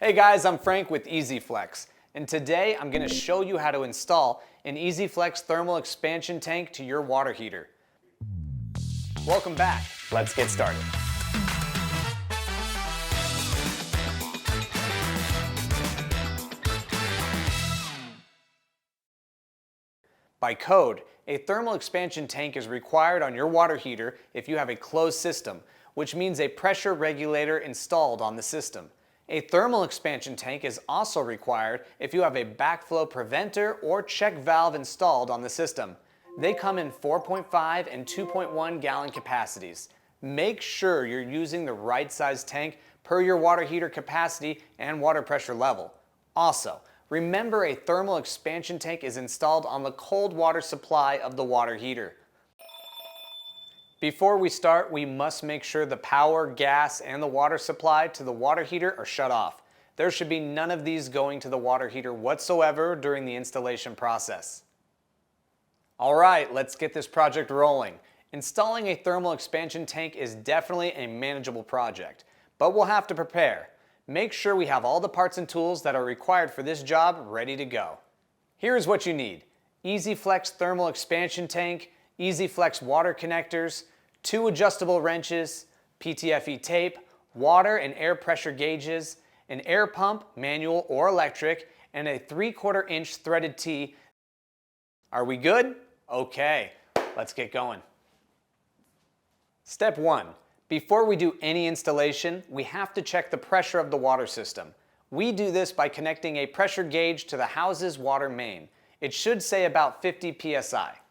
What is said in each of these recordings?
Hey guys, I'm Frank with Easyflex, and today I'm going to show you how to install an Easyflex thermal expansion tank to your water heater. Welcome back. Let's get started. By code, a thermal expansion tank is required on your water heater if you have a closed system, which means a pressure regulator installed on the system. A thermal expansion tank is also required if you have a backflow preventer or check valve installed on the system. They come in 4.5 and 2.1 gallon capacities. Make sure you're using the right size tank per your water heater capacity and water pressure level. Also, remember a thermal expansion tank is installed on the cold water supply of the water heater. Before we start, we must make sure the power, gas, and the water supply to the water heater are shut off. There should be none of these going to the water heater whatsoever during the installation process. Alright, let's get this project rolling. Installing a thermal expansion tank is definitely a manageable project, but we'll have to prepare. Make sure we have all the parts and tools that are required for this job ready to go. Here's what you need: Easyflex thermal expansion tank, Easyflex water connectors, 2 adjustable wrenches, PTFE tape, water and air pressure gauges, an air pump, manual or electric, and a 3/4 inch threaded tee. Are we good? Okay, let's get going. Step 1. Before we do any installation, we have to check the pressure of the water system. We do this by connecting a pressure gauge to the house's water main. It should say about 50 psi.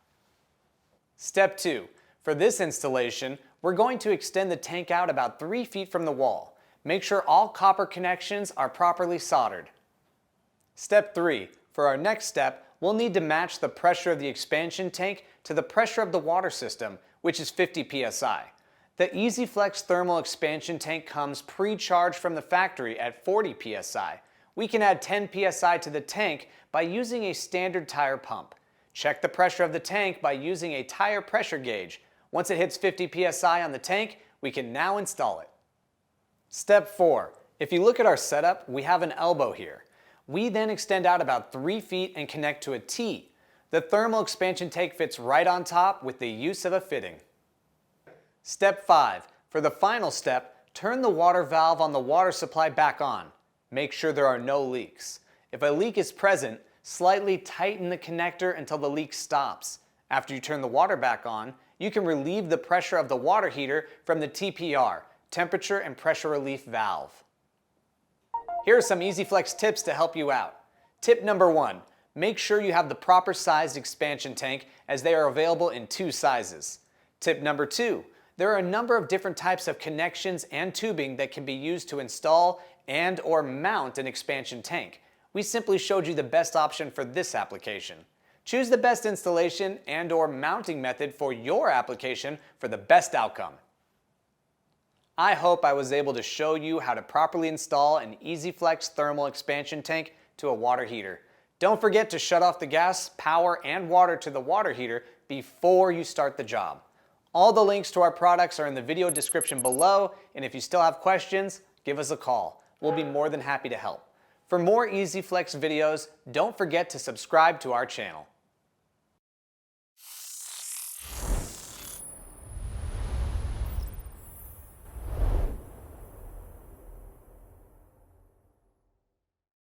Step 2. For this installation, we're going to extend the tank out about 3 feet from the wall. Make sure all copper connections are properly soldered. Step 3. For our next step, we'll need to match the pressure of the expansion tank to the pressure of the water system, which is 50 psi. The Easyflex thermal expansion tank comes pre-charged from the factory at 40 psi. We can add 10 psi to the tank by using a standard tire pump. Check the pressure of the tank by using a tire pressure gauge. Once it hits 50 psi on the tank, we can now install it. Step 4. If you look at our setup, we have an elbow here. We then extend out about 3 feet and connect to a T. The thermal expansion tank fits right on top with the use of a fitting. Step 5. For the final step, turn the water valve on the water supply back on. Make sure there are no leaks. If a leak is present, slightly tighten the connector until the leak stops. After you turn the water back on, you can relieve the pressure of the water heater from the TPR, temperature and pressure relief valve. Here are some Easyflex tips to help you out. Tip number 1. Make sure you have the proper sized expansion tank, as they are available in 2 sizes. Tip number 2. There are a number of different types of connections and tubing that can be used to install and or mount an expansion tank. We simply showed you the best option for this application. Choose the best installation and or mounting method for your application for the best outcome. I hope I was able to show you how to properly install an Easyflex thermal expansion tank to a water heater. Don't forget to shut off the gas, power, and water to the water heater before you start the job. All the links to our products are in the video description below, and if you still have questions, give us a call. We'll be more than happy to help. For more Easyflex videos, don't forget to subscribe to our channel.